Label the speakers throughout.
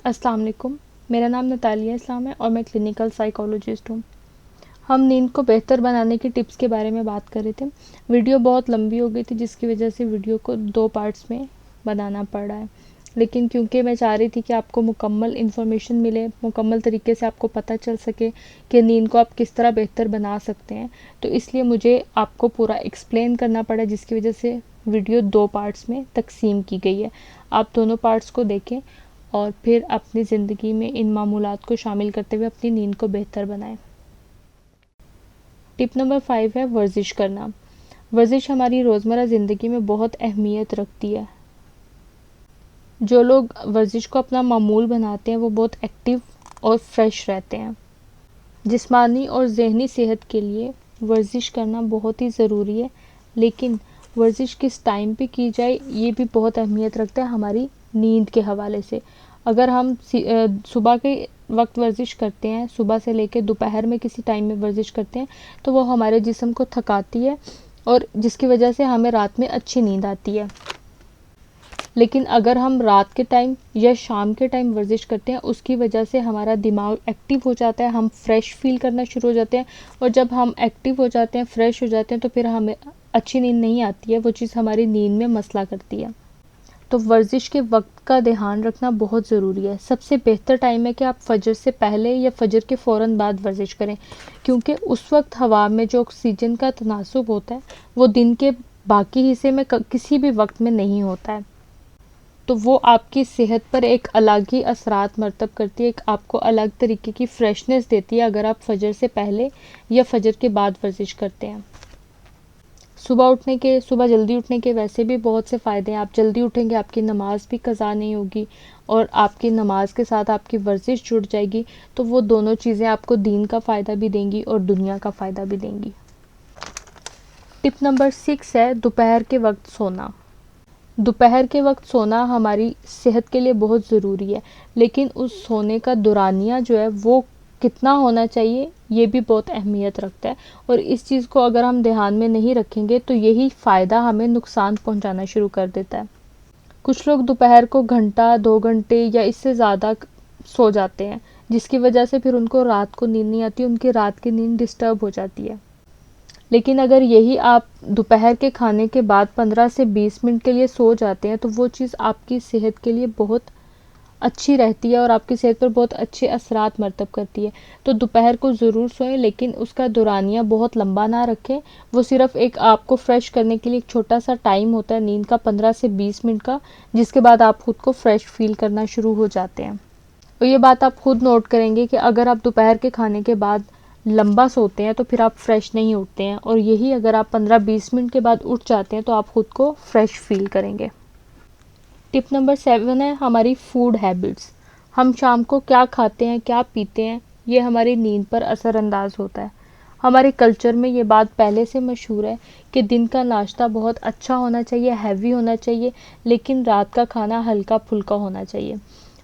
Speaker 1: अस्सलाम वालेकुम। मेरा नाम नतालिया इस्लाम है और मैं क्लिनिकल साइकोलॉजिस्ट हूँ। हम नींद को बेहतर बनाने की टिप्स के बारे में बात कर रहे थे। वीडियो बहुत लंबी हो गई थी जिसकी वजह से वीडियो को 2 पार्ट्स में बनाना पड़ा है। लेकिन क्योंकि मैं चाह रही थी कि आपको मुकम्मल इन्फॉर्मेशन मिले, मुकम्मल तरीके से आपको पता चल सके कि नींद को आप किस तरह बेहतर बना सकते हैं, तो इसलिए मुझे आपको पूरा एक्सप्लेन करना पड़ा, जिसकी वजह से वीडियो 2 पार्ट्स में तकसीम की गई है। आप दोनों पार्ट्स को देखें और फिर अपनी ज़िंदगी में इन मामूलात को शामिल करते हुए अपनी नींद को बेहतर बनाएं। टिप नंबर 5 है वर्जिश करना। वर्जिश हमारी रोज़मर्रा ज़िंदगी में बहुत अहमियत रखती है। जो लोग वर्जिश को अपना मामूल बनाते हैं वो बहुत एक्टिव और फ्रेश रहते हैं। जिस्मानी और ज़हनी सेहत के लिए वर्जिश करना बहुत ही ज़रूरी है, लेकिन वर्जिश किस टाइम पे की जाए ये भी बहुत अहमियत रखता है हमारी नींद के हवाले से। अगर हम सुबह के वक्त वर्जिश करते हैं, सुबह से लेकर दोपहर में किसी टाइम में वर्जिश करते हैं, तो वो हमारे जिस्म को थकाती है और जिसकी वजह से हमें रात में अच्छी नींद आती है। लेकिन अगर हम रात के टाइम या शाम के टाइम वर्जिश करते हैं, उसकी वजह से हमारा दिमाग एक्टिव हो जाता है, हम फ्रेश फील करना शुरू हो जाते हैं, और जब हम एक्टिव हो जाते हैं, फ्रेश हो जाते हैं, तो फिर हमें अच्छी नींद नहीं आती है। वो चीज़ हमारी नींद में मसला करती है। तो वर्जिश के वक्त का ध्यान रखना बहुत ज़रूरी है। सबसे बेहतर टाइम है कि आप फजर से पहले या फजर के फ़ौरन बाद वर्जिश करें, क्योंकि उस वक्त हवा में जो ऑक्सीजन का तनासुब होता है वो दिन के बाकी हिस्से में किसी भी वक्त में नहीं होता है। तो वो आपकी सेहत पर एक अलग ही असरात मरतब करती है, एक आपको अलग तरीके की फ्रेशनेस देती है अगर आप फजर से पहले या फजर के बाद वर्जिश करते हैं। सुबह जल्दी उठने के वैसे भी बहुत से फ़ायदे हैं। आप जल्दी उठेंगे, आपकी नमाज भी कज़ा नहीं होगी और आपकी नमाज के साथ आपकी वर्जिश जुड़ जाएगी, तो वो दोनों चीज़ें आपको दीन का फ़ायदा भी देंगी और दुनिया का फ़ायदा भी देंगी। टिप नंबर 6 है दोपहर के वक्त सोना। दोपहर के वक्त सोना हमारी सेहत के लिए बहुत ज़रूरी है, लेकिन उस सोने का दौरानिया जो है वो कितना होना चाहिए ये भी बहुत अहमियत रखता है, और इस चीज़ को अगर हम ध्यान में नहीं रखेंगे तो यही फ़ायदा हमें नुकसान पहुंचाना शुरू कर देता है। कुछ लोग दोपहर को घंटा 2 घंटे या इससे ज़्यादा सो जाते हैं, जिसकी वजह से फिर उनको रात को नींद नहीं आती, उनकी रात की नींद डिस्टर्ब हो जाती है। लेकिन अगर यही आप दोपहर के खाने के बाद 15 से 20 मिनट के लिए सो जाते हैं, तो वो चीज़ आपकी सेहत के लिए बहुत अच्छी रहती है और आपकी सेहत पर बहुत अच्छे असरात मरतब करती है। तो दोपहर को ज़रूर सोएं, लेकिन उसका दौरानिया बहुत लंबा ना रखें। वो सिर्फ़ एक आपको फ्रेश करने के लिए एक छोटा सा टाइम होता है नींद का, 15 से 20 मिनट का, जिसके बाद आप खुद को फ्रेश फील करना शुरू हो जाते हैं। और ये बात आप खुद नोट करेंगे कि अगर आप दोपहर के खाने के बाद लंबा सोते हैं तो फिर आप फ्रेश नहीं उठते हैं, और यही अगर आप 15-20 मिनट के बाद उठ जाते हैं तो आप खुद को फ्रेश फील करेंगे। टिप नंबर 7 है हमारी फूड हैबिट्स। हम शाम को क्या खाते हैं, क्या पीते हैं, ये हमारी नींद पर असरअंदाज होता है। हमारे कल्चर में ये बात पहले से मशहूर है कि दिन का नाश्ता बहुत अच्छा होना चाहिए, हैवी होना चाहिए, लेकिन रात का खाना हल्का फुल्का होना चाहिए।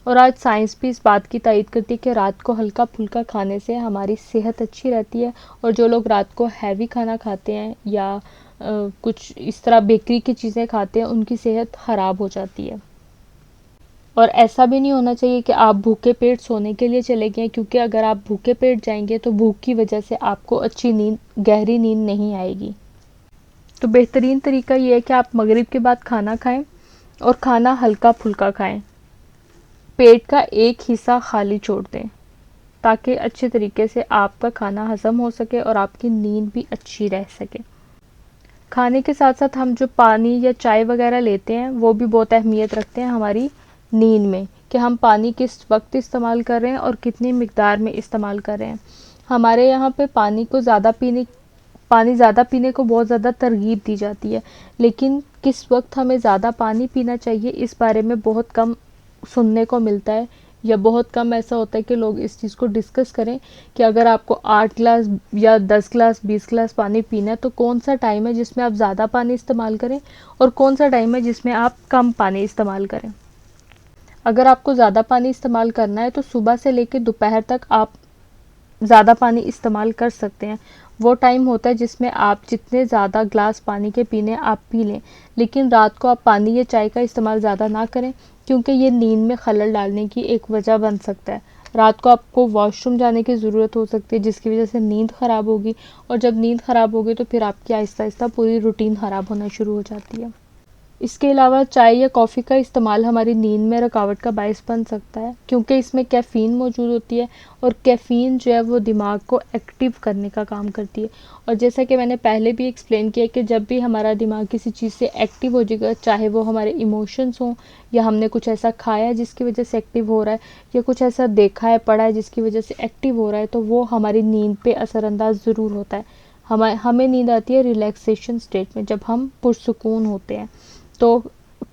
Speaker 1: और आज साइंस भी इस बात की तायद करती है कि रात को हल्का फुल्का खाने से हमारी सेहत अच्छी रहती है, और जो लोग रात को हैवी खाना खाते हैं या कुछ इस तरह बेकरी की चीज़ें खाते हैं, उनकी सेहत ख़राब हो जाती है। और ऐसा भी नहीं होना चाहिए कि आप भूखे पेट सोने के लिए चले गए, क्योंकि अगर आप भूखे पेट जाएंगे तो भूख की वजह से आपको अच्छी नींद, गहरी नींद नहीं आएगी। तो बेहतरीन तरीका ये है कि आप मगरिब के बाद खाना खाएं और खाना हल्का फुल्का खाएं। पेट का एक हिस्सा खाली छोड़ दें ताकि अच्छे तरीके से आपका खाना हज़म हो सके और आपकी नींद भी अच्छी रह सके। खाने के साथ साथ हम जो पानी या चाय वगैरह लेते हैं वो भी बहुत अहमियत रखते हैं हमारी नींद में, कि हम पानी किस वक्त इस्तेमाल कर रहे हैं और कितनी मिकदार में इस्तेमाल कर रहे हैं। हमारे यहाँ पे पानी ज़्यादा पीने को बहुत ज़्यादा तरगीब दी जाती है, लेकिन किस वक्त हमें ज़्यादा पानी पीना चाहिए इस बारे में बहुत कम सुनने को मिलता है, या बहुत कम ऐसा होता है कि लोग इस चीज़ को डिस्कस करें कि अगर आपको 8 ग्लास या 10 ग्लास 20 ग्लास पानी पीना है तो कौन सा टाइम है जिसमें आप ज़्यादा पानी इस्तेमाल करें और कौन सा टाइम है जिसमें आप कम पानी इस्तेमाल करें। अगर आपको ज़्यादा पानी इस्तेमाल करना है तो सुबह से लेकर दोपहर तक आप ज़्यादा पानी इस्तेमाल कर सकते हैं। वो टाइम होता है जिसमें आप जितने ज़्यादा ग्लास पानी के पीने आप पी लें, लेकिन रात को आप पानी या चाय का इस्तेमाल ज़्यादा ना करें, क्योंकि ये नींद में खलल डालने की एक वजह बन सकता है। रात को आपको वॉशरूम जाने की ज़रूरत हो सकती है, जिसकी वजह से नींद ख़राब होगी, और जब नींद ख़राब होगी तो फिर आपकी आहिस्ता आहिस्ता पूरी रूटीन ख़राब होना शुरू हो जाती है। इसके अलावा चाय या कॉफ़ी का इस्तेमाल हमारी नींद में रुकावट का बायस बन सकता है, क्योंकि इसमें कैफ़ीन मौजूद होती है, और कैफ़ीन जो है वो दिमाग को एक्टिव करने का काम करती है। और जैसा कि मैंने पहले भी एक्सप्लेन किया कि जब भी हमारा दिमाग किसी चीज़ से एक्टिव हो जाएगा, चाहे वो हमारे इमोशंस हों, या हमने कुछ ऐसा खाया है जिसकी वजह से एक्टिव हो रहा है, या कुछ ऐसा देखा है पढ़ा है जिसकी वजह से एक्टिव हो रहा है, तो वो हमारी नींद पे असरअंदाज ज़रूर होता है। हमें नींद आती है रिलैक्सेशन स्टेट में, जब हम पुरसुकून होते हैं। तो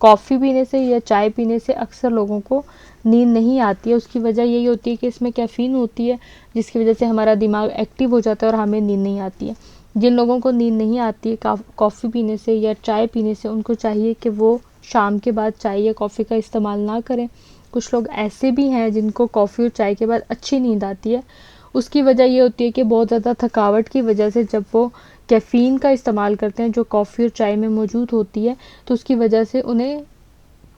Speaker 1: कॉफ़ी पीने से या चाय पीने से अक्सर लोगों को नींद नहीं आती है। उसकी वजह यही होती है कि इसमें कैफ़ीन होती है, जिसकी वजह से हमारा दिमाग एक्टिव हो जाता है और हमें नींद नहीं आती है। जिन लोगों को नींद नहीं आती है कॉफ़ी पीने से या चाय पीने से, उनको चाहिए कि वो शाम के बाद चाय या कॉफ़ी का इस्तेमाल ना करें। कुछ लोग ऐसे भी हैं जिनको कॉफ़ी और चाय के बाद अच्छी नींद आती है। उसकी वजह ये होती है कि बहुत ज़्यादा थकावट की वजह से जब वो कैफ़ीन का इस्तेमाल करते हैं, जो कॉफ़ी और चाय में मौजूद होती है, तो उसकी वजह से उन्हें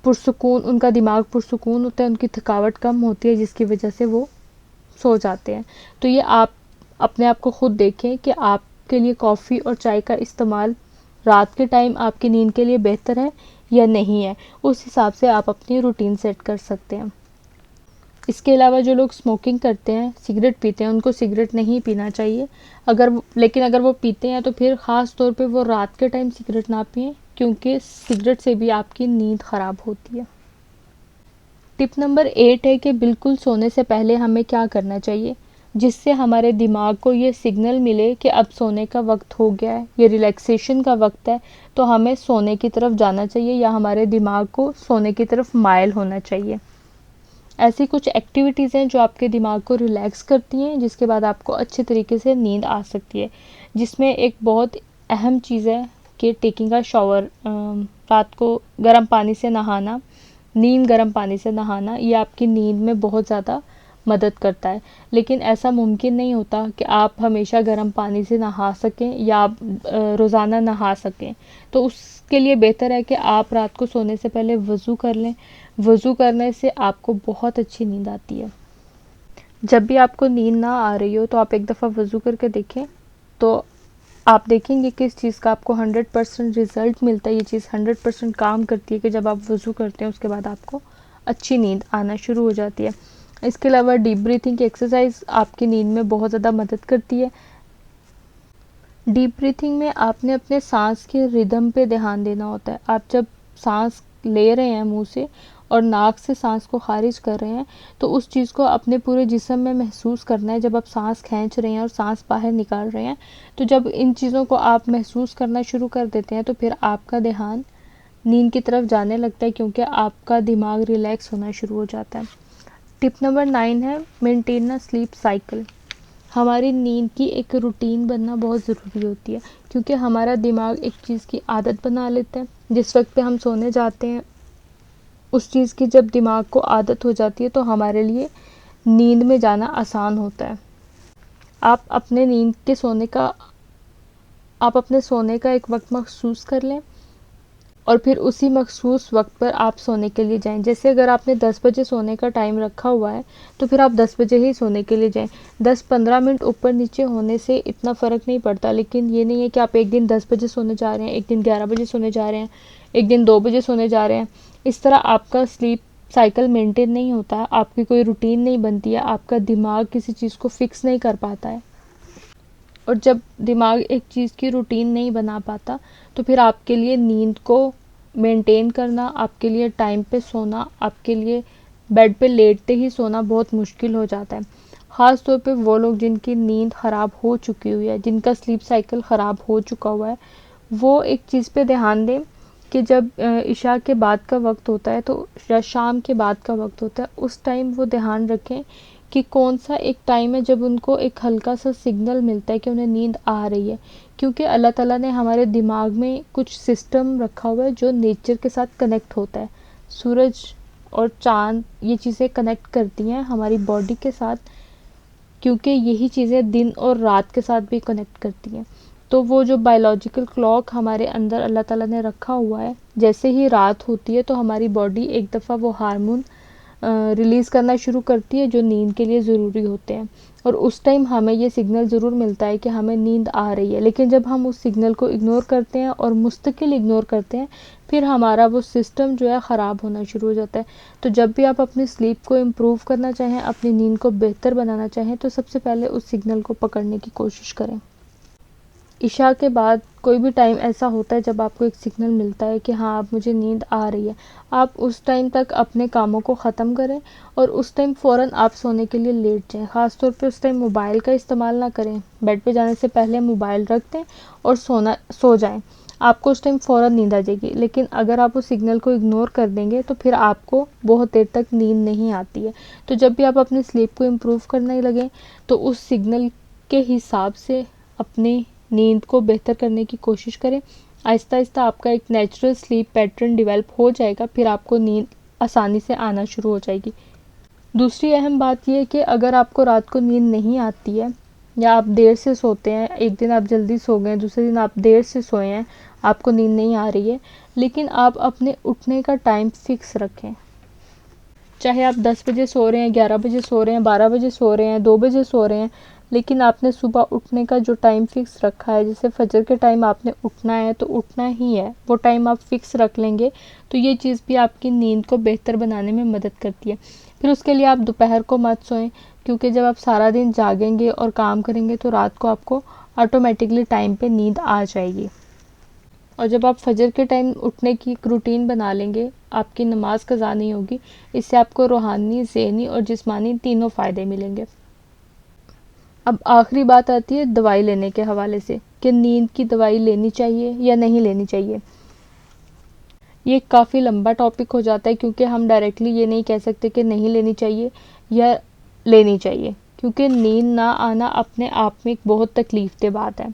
Speaker 1: पुरसुकून, उनका दिमाग पुरसुकून होता है, उनकी थकावट कम होती है, जिसकी वजह से वो सो जाते हैं। तो ये आप अपने आप को खुद देखें कि आपके लिए कॉफ़ी और चाय का इस्तेमाल रात के टाइम आपकी नींद के लिए बेहतर है या नहीं है। उस हिसाब से आप अपनी रूटीन सेट कर सकते हैं। इसके अलावा जो लोग स्मोकिंग करते हैं, सिगरेट पीते हैं, उनको सिगरेट नहीं पीना चाहिए। लेकिन अगर वो पीते हैं तो फिर ख़ास तौर पे वो रात के टाइम सिगरेट ना पिएं, क्योंकि सिगरेट से भी आपकी नींद ख़राब होती है। टिप नंबर 8 है कि बिल्कुल सोने से पहले हमें क्या करना चाहिए, जिससे हमारे दिमाग को ये सिग्नल मिले कि अब सोने का वक्त हो गया है, ये रिलैक्सेशन का वक्त है, तो हमें सोने की तरफ जाना चाहिए, या हमारे दिमाग को सोने की तरफ माइल होना चाहिए। ऐसी कुछ एक्टिविटीज़ हैं जो आपके दिमाग को रिलैक्स करती हैं, जिसके बाद आपको अच्छे तरीके से नींद आ सकती है। जिसमें एक बहुत अहम चीज़ है कि टेकिंग अ शावर, रात को गर्म पानी से नहाना, नीम गर्म पानी से नहाना, ये आपकी नींद में बहुत ज़्यादा मदद करता है। लेकिन ऐसा मुमकिन नहीं होता कि आप हमेशा गर्म पानी से नहा सकें या आप रोज़ाना नहा सकें। तो उसके लिए बेहतर है कि आप रात को सोने से पहले वज़ू कर लें। वज़ू करने से आपको बहुत अच्छी नींद आती है। जब भी आपको नींद ना आ रही हो तो आप एक दफ़ा वज़ू करके देखें, तो आप देखेंगे कि इस चीज़ का आपको 100% रिज़ल्ट मिलता है। ये चीज़ 100% काम करती है कि जब आप वज़ू करते हैं उसके बाद आपको अच्छी नींद आना शुरू हो जाती है। इसके अलावा डीप ब्रीथिंग की एक्सरसाइज आपकी नींद में बहुत ज़्यादा मदद करती है। डीप ब्रीथिंग में आपने अपने सांस के रिदम पे ध्यान देना होता है। आप जब सांस ले रहे हैं मुंह से और नाक से सांस को खारिज कर रहे हैं, तो उस चीज़ को अपने पूरे जिस्म में महसूस करना है। जब आप सांस खींच रहे हैं और सांस बाहर निकाल रहे हैं, तो जब इन चीज़ों को आप महसूस करना शुरू कर देते हैं, तो फिर आपका ध्यान नींद की तरफ जाने लगता है, क्योंकि आपका दिमाग रिलैक्स होना शुरू हो जाता है। टिप नंबर 9 है मेंटेन अ स्लीप साइकिल। हमारी नींद की एक रूटीन बनना बहुत ज़रूरी होती है, क्योंकि हमारा दिमाग एक चीज़ की आदत बना लेता है। जिस वक्त पे हम सोने जाते हैं, उस चीज़ की जब दिमाग को आदत हो जाती है, तो हमारे लिए नींद में जाना आसान होता है। आप अपने नींद के सोने का आप अपने सोने का एक वक्त मखसूस कर लें, और फिर उसी मखसूस वक्त पर आप सोने के लिए जाएं। जैसे अगर आपने 10 बजे सोने का टाइम रखा हुआ है, तो फिर आप 10 बजे ही सोने के लिए जाएं। 10-15 मिनट ऊपर नीचे होने से इतना फ़र्क नहीं पड़ता, लेकिन ये नहीं है कि आप एक दिन 10 बजे सोने जा रहे हैं, एक दिन 11 बजे सोने जा रहे हैं, एक दिन 2 बजे सोने जा रहे हैं। इस तरह आपका स्लीप साइकिल मेंटेन नहीं होता, आपकी कोई रूटीन नहीं बनती है, आपका दिमाग किसी चीज़ को फिक्स नहीं कर पाता है। और जब दिमाग एक चीज़ की रूटीन नहीं बना पाता, तो फिर आपके लिए नींद को मेंटेन करना, आपके लिए टाइम पे सोना, आपके लिए बेड पे लेटते ही सोना बहुत मुश्किल हो जाता है। ख़ास तौर पे वो लोग जिनकी नींद ख़राब हो चुकी हुई है, जिनका स्लीप साइकिल ख़राब हो चुका हुआ है, वो एक चीज़ पे ध्यान दें कि जब इशा के बाद का वक्त होता है, तो या शाम के बाद का वक्त होता है, उस टाइम वो ध्यान रखें कि कौन सा एक टाइम है जब उनको एक हल्का सा सिग्नल मिलता है कि उन्हें नींद आ रही है। क्योंकि अल्लाह ताला ने हमारे दिमाग में कुछ सिस्टम रखा हुआ है जो नेचर के साथ कनेक्ट होता है। सूरज और चाँद ये चीज़ें कनेक्ट करती हैं हमारी बॉडी के साथ। क्योंकि यही चीज़ें दिन और रात के साथ भी कनेक्ट करती हैं। तो वो जो बायोलॉजिकल क्लॉक हमारे अंदर अल्लाह ताला ने रखा हुआ है, जैसे ही रात होती है तो हमारी बॉडी एक दफ़ा वो हार्मोन रिलीज़ करना शुरू करती है जो नींद के लिए ज़रूरी होते हैं, और उस टाइम हमें ये सिग्नल ज़रूर मिलता है कि हमें नींद आ रही है। लेकिन जब हम उस सिग्नल को इग्नोर करते हैं और मुस्तकिल इग्नोर करते हैं, फिर हमारा वो सिस्टम जो है ख़राब होना शुरू हो जाता है। तो जब भी आप अपनी स्लीप को इम्प्रूव करना चाहें, अपनी नींद को बेहतर बनाना चाहें, तो सबसे पहले उस सिग्नल को पकड़ने की कोशिश करें। इशा के बाद कोई भी टाइम ऐसा होता है जब आपको एक सिग्नल मिलता है कि हाँ, अब मुझे नींद आ रही है, आप उस टाइम तक अपने कामों को ख़त्म करें और उस टाइम फ़ौरन आप सोने के लिए लेट जाएं। ख़ास तौर पे उस टाइम मोबाइल का इस्तेमाल ना करें। बेड पे जाने से पहले मोबाइल रख दें और सो जाएं। आपको उस टाइम फ़ौरन नींद आ जाएगी। लेकिन अगर आप उस सिग्नल को इग्नोर कर देंगे तो फिर आपको बहुत देर तक नींद नहीं आती है। तो जब भी आप अपनी स्लीप को इम्प्रूव करने लगें तो उस सिग्नल के हिसाब से अपनी नींद को बेहतर करने की कोशिश करें। आहिस्ता आहिस्ता आपका एक नेचुरल स्लीप पैटर्न डेवलप हो जाएगा, फिर आपको नींद आसानी से आना शुरू हो जाएगी। दूसरी अहम बात यह है कि अगर आपको रात को नींद नहीं आती है या आप देर से सोते हैं, एक दिन आप जल्दी सो गए, दूसरे दिन आप देर से सोए हैं, आपको नींद नहीं आ रही है, लेकिन आप अपने उठने का टाइम फिक्स रखें। चाहे आप 10 बजे सो रहे हैं, 11 बजे सो रहे हैं, 12 बजे सो रहे हैं, 2 बजे सो रहे हैं, लेकिन आपने सुबह उठने का जो टाइम फिक्स रखा है, जैसे फजर के टाइम आपने उठना है तो उठना ही है, वो टाइम आप फिक्स रख लेंगे तो ये चीज़ भी आपकी नींद को बेहतर बनाने में मदद करती है। फिर उसके लिए आप दोपहर को मत सोएं, क्योंकि जब आप सारा दिन जागेंगे और काम करेंगे तो रात को आपको ऑटोमेटिकली टाइम पे नींद आ जाएगी। और जब आप फजर के टाइम उठने की एक रूटीन बना लेंगे, आपकी नमाज कज़ा नहीं होगी। इससे आपको रूहानी, ज़हनी और जिस्मानी तीनों फ़ायदे मिलेंगे। अब आखिरी बात आती है दवाई लेने के हवाले से, कि नींद की दवाई लेनी चाहिए या नहीं लेनी चाहिए। ये काफ़ी लंबा टॉपिक हो जाता है, क्योंकि हम डायरेक्टली ये नहीं कह सकते कि नहीं लेनी चाहिए या लेनी चाहिए, क्योंकि नींद ना आना अपने आप में एक बहुत तकलीफ़देह बात है।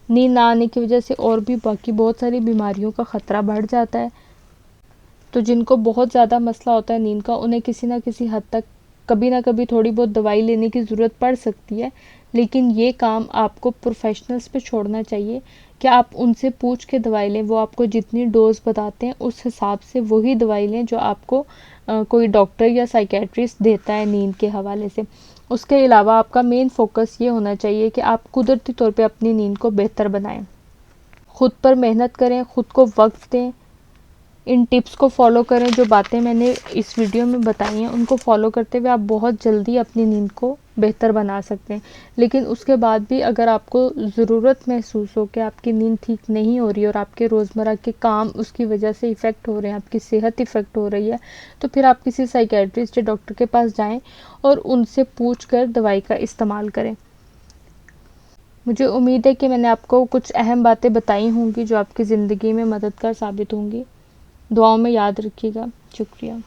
Speaker 1: नींद ना आने की वजह से और भी बाकी बहुत सारी बीमारियों का ख़तरा बढ़ जाता है। तो जिनको बहुत ज़्यादा मसला होता है नींद का, उन्हें किसी ना किसी हद तक कभी ना कभी थोड़ी बहुत दवाई लेने की ज़रूरत पड़ सकती है। लेकिन ये काम आपको प्रोफेशनल्स पे छोड़ना चाहिए कि आप उनसे पूछ के दवाई लें। वो आपको जितनी डोज बताते हैं उस हिसाब से वही दवाई लें जो आपको कोई डॉक्टर या साइकेट्रिस्ट देता है नींद के हवाले से। उसके अलावा आपका मेन फोकस ये होना चाहिए कि आप कुदरती तौर पे अपनी नींद को बेहतर बनाएं। खुद पर मेहनत करें, खुद को वक्त दें, इन टिप्स को फॉलो करें। जो बातें मैंने इस वीडियो में बताई हैं उनको फॉलो करते हुए आप बहुत जल्दी अपनी नींद को बेहतर बना सकते हैं। लेकिन उसके बाद भी अगर आपको ज़रूरत महसूस हो कि आपकी नींद ठीक नहीं हो रही है और आपके रोज़मर्रा के काम उसकी वजह से इफ़ेक्ट हो रहे हैं, आपकी सेहत इफ़ेक्ट हो रही है, तो फिर आप किसी साइकेट्रिस्ट या डॉक्टर के पास जाएं और उनसे पूछ कर दवाई का इस्तेमाल करें। मुझे उम्मीद है कि मैंने आपको कुछ अहम बातें बताई होंगी जो आपकी ज़िंदगी में मददगार साबित होंगी। दुआओं में याद रखिएगा। शुक्रिया।